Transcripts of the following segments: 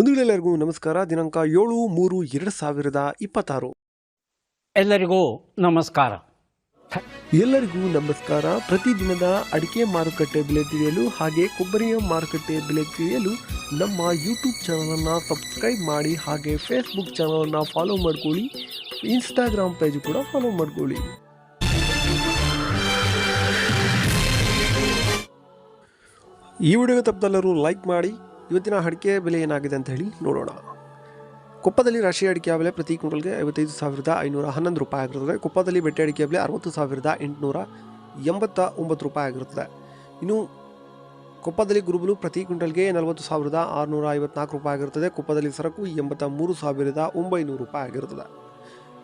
ಎಲ್ಲರಿಗೂ ನಮಸ್ಕಾರ. ದಿನಾಂಕ 7/3/2026. ಎಲ್ಲರಿಗೂ ನಮಸ್ಕಾರ. ಪ್ರತಿದಿನದ ಅಡಿಕೆ ಮಾರುಕಟ್ಟೆ ಬೆಲೆ ತಿಳಿಯಲು ಹಾಗೆ ಕೊಬ್ಬರಿಯ ಮಾರುಕಟ್ಟೆ ಬೆಲೆ ತಿಳಿಯಲು ನಮ್ಮ ಯೂಟ್ಯೂಬ್ ಚಾನಲನ್ನು ಸಬ್ಸ್ಕ್ರೈಬ್ ಮಾಡಿ, ಹಾಗೆ ಫೇಸ್ಬುಕ್ ಚಾನಲನ್ನು ಫಾಲೋ ಮಾಡ್ಕೊಳ್ಳಿ, ಇನ್ಸ್ಟಾಗ್ರಾಮ್ ಪೇಜ್ ಕೂಡ ಫಾಲೋ ಮಾಡ್ಕೊಳ್ಳಿ. ಈ ವಿಡಿಯೋ ತಪ್ಪದೆಲ್ಲರೂ ಲೈಕ್ ಮಾಡಿ. ಇವತ್ತಿನ ಅಡಿಕೆ ಬೆಲೆ ಏನಾಗಿದೆ ಅಂತ ಹೇಳಿ ನೋಡೋಣ. ಕೊಪ್ಪದಲ್ಲಿ ರಾಶಿ ಅಡಿಕೆ ಬೆಲೆ ಪ್ರತಿ ಕ್ವಿಂಟಲ್ಗೆ 55,511 ರೂಪಾಯಿ ಆಗಿರುತ್ತದೆ. ಕೊಪ್ಪದಲ್ಲಿ ಬೆಟ್ಟೆ ಅಡಿಕೆ ಬೆಲೆ 60,889 ರೂಪಾಯಿ ಆಗಿರುತ್ತದೆ. ಇನ್ನು ಕೊಪ್ಪದಲ್ಲಿ ಗುರುಬಲು ಪ್ರತಿ ಕ್ವಿಂಟಲ್ಗೆ 40,654 ರೂಪಾಯಿ ಆಗಿರುತ್ತದೆ. ಕೊಪ್ಪದಲ್ಲಿ ಸರಕು 83,900 ರೂಪಾಯಿ ಆಗಿರುತ್ತದೆ.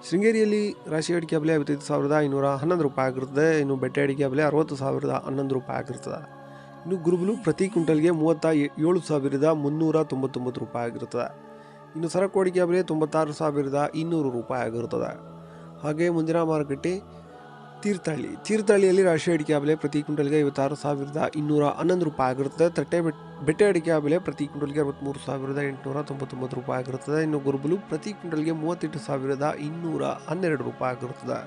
ಶೃಂಗೇರಿಯಲ್ಲಿ ರಾಶಿ ಅಡಿಕೆ ಬೆಲೆ 55,511 ರೂಪಾಯಿ ಆಗಿರುತ್ತದೆ. ಇನ್ನು ಬೆಟ್ಟೆ ಅಡಿಕೆ ಬೆಲೆ 60,011 ರೂಪಾಯಿ ಆಗಿರುತ್ತದೆ. ಇನ್ನು ಗುರುಬಲು ಪ್ರತಿ ಕ್ವಿಂಟಲ್ಗೆ 37,399 ರೂಪಾಯಿ ಆಗಿರುತ್ತದೆ. ಇನ್ನು ಸರಕು ಅಡಿಕೆ ಬೆಲೆ 96,200 ರೂಪಾಯಿ ಆಗಿರುತ್ತದೆ. ಹಾಗೆ ಮುಂದಿನ ಮಾರುಕಟ್ಟೆ ತೀರ್ಥಹಳ್ಳಿಯಲ್ಲಿ ರಾಶಿ ಅಡಿಕೆ ಬೆಲೆ ಪ್ರತಿ ಕ್ವಿಂಟಲ್ಗೆ 56,211 ರೂಪಾಯಿ ಆಗಿರುತ್ತದೆ. ಬೆಟ್ಟೆ ಅಡಿಕೆ ಬೆಲೆ ಪ್ರತಿ ಕ್ವಿಂಟಲ್ಗೆ 63,899 ರೂಪಾಯಿ ಆಗಿರುತ್ತದೆ. ಇನ್ನು ಗುರುಬಲು ಪ್ರತಿ ಕ್ವಿಂಟಲ್ಗೆ 38,212 ರೂಪಾಯಿ ಆಗಿರುತ್ತದೆ.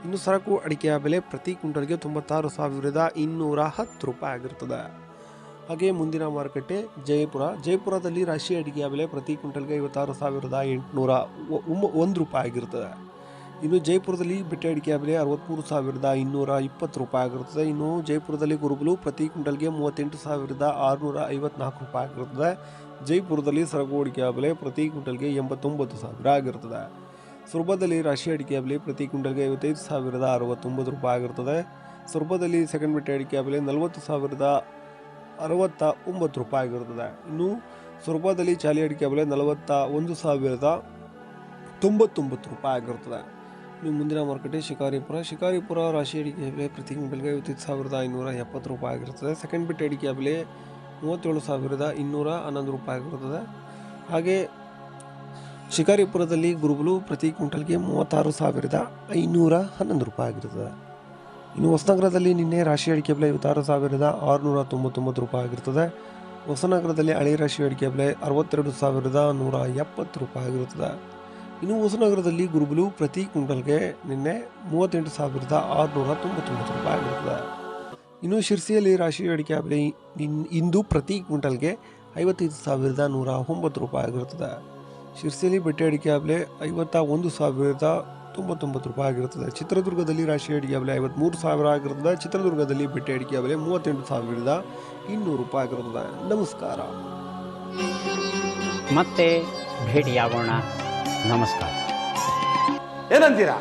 ಇನ್ನು ಸರಕು ಅಡಿಕೆಯ ಬೆಲೆ ಪ್ರತಿ ಕ್ವಿಂಟಲ್ಗೆ 96,210 ರೂಪಾಯಿ ಆಗಿರುತ್ತದೆ. ಹಾಗೆ ಮುಂದಿನ ಮಾರುಕಟ್ಟೆ ಜಯಪುರದಲ್ಲಿ ರಾಶಿ ಅಡಿಕೆಯ ಬೆಲೆ ಪ್ರತಿ ಕ್ವಿಂಟಲ್ಗೆ 56,801 ರೂಪಾಯಿ ಆಗಿರುತ್ತದೆ. ಇನ್ನು ಜಯಪುರದಲ್ಲಿ ಬೆಟ್ಟೆ ಅಡಿಕೆಯ ಬೆಲೆ 63,220 ರೂಪಾಯಿ ಆಗಿರುತ್ತದೆ. ಇನ್ನು ಜಯಪುರದಲ್ಲಿ ಗುರುಬಲು ಪ್ರತಿ ಕ್ವಿಂಟಲ್ಗೆ 38,654 ರೂಪಾಯಿ ಆಗಿರುತ್ತದೆ. ಜಯಪುರದಲ್ಲಿ ಸರಕು ಅಡಿಕೆಯ ಬೆಲೆ ಪ್ರತಿ ಕ್ವಿಂಟಲ್ಗೆ 89,000 ಆಗಿರುತ್ತದೆ. ಸೊರಬದಲ್ಲಿ ರಾಶಿ ಅಡಿಕೆಯ ಬೆಲೆ ಪ್ರತಿ ಕ್ವಿಂಟಲ್ಗೆ 55,069 ರೂಪಾಯಿ ಆಗಿರುತ್ತದೆ. ಸೊರಬದಲ್ಲಿ ಸೆಕೆಂಡ್ ಬೆಟ್ಟೆ ಅಡಿಕೆಯ ಬೆಲೆ 40,069 ರೂಪಾಯಿ ಆಗಿರುತ್ತದೆ. ಇನ್ನು ಸೊರಬದಲ್ಲಿ ಚಾಲಿ ಅಡಿಕೆಯ ಬೆಲೆ 41,099 ರೂಪಾಯಿ ಆಗಿರುತ್ತದೆ. ಇನ್ನು ಮುಂದಿನ ಮಾರುಕಟ್ಟೆ ಶಿಕಾರಿಪುರ ರಾಶಿ ಅಡಿಕೆಯ ಬೆಲೆ ಪ್ರತಿ ಕ್ವಿಂಟಲ್ಗೆ 55,570 ರೂಪಾಯಿ ಆಗಿರುತ್ತದೆ. ಸೆಕೆಂಡ್ ಬೆಟ್ಟೆ ಅಡಿಕೆಯ ಬೆಲೆ 37,211 ರೂಪಾಯಿ ಆಗಿರುತ್ತದೆ. ಹಾಗೆ ಶಿಕಾರಿಪುರದಲ್ಲಿ ಗುರುಬಲು ಪ್ರತಿ ಕ್ವಿಂಟಲ್ಗೆ 36,511 ರೂಪಾಯಿ ಆಗಿರುತ್ತದೆ. ಇನ್ನು ಹೊಸನಗರದಲ್ಲಿ ನಿನ್ನೆ ರಾಶಿ ಅಡಿಕೆ ಬೆಲೆ 56,699 ರೂಪಾಯಿ ಆಗಿರುತ್ತದೆ. ಹೊಸನಗರದಲ್ಲಿ ಹಳೆ ರಾಶಿ ಅಡಿಕೆ ಬೆಲೆ 62,170 ರೂಪಾಯಿ ಆಗಿರುತ್ತದೆ. ಇನ್ನು ಹೊಸನಗರದಲ್ಲಿ ಗುರುಬಲು ಪ್ರತಿ ಕ್ವಿಂಟಲ್ಗೆ ನಿನ್ನೆ 38,699 ರೂಪಾಯಿ ಆಗಿರುತ್ತದೆ. ಇನ್ನು ಶಿರ್ಸಿಯಲ್ಲಿ ರಾಶಿ ಅಡಿಕೆ ಬೆಲೆ ಇಂದು ಪ್ರತಿ ಕ್ವಿಂಟಲ್ಗೆ 55,109 ರೂಪಾಯಿ ಆಗಿರುತ್ತದೆ. ಶಿರ್ಸಿಯಲ್ಲಿ ಬೆಟ್ಟೆ ಅಡಿಕೆ ಬೆಲೆ 51,099 ರೂಪಾಯಿ ಆಗಿರುತ್ತದೆ. ಚಿತ್ರದುರ್ಗದಲ್ಲಿ ರಾಶಿ ಅಡಿಕೆ ಬೆಲೆ 53,000 ಆಗಿರುತ್ತದೆ. ಚಿತ್ರದುರ್ಗದಲ್ಲಿ ಬೆಟ್ಟೆ ಅಡಿಕೆ ಬೆಲೆ 38,200 ರೂಪಾಯಿ ಆಗಿರುತ್ತದೆ. ನಮಸ್ಕಾರ. ಮತ್ತೆ ಭೇಟಿಯಾಗೋಣ. ನಮಸ್ಕಾರ. ಏನಂತೀರಾ?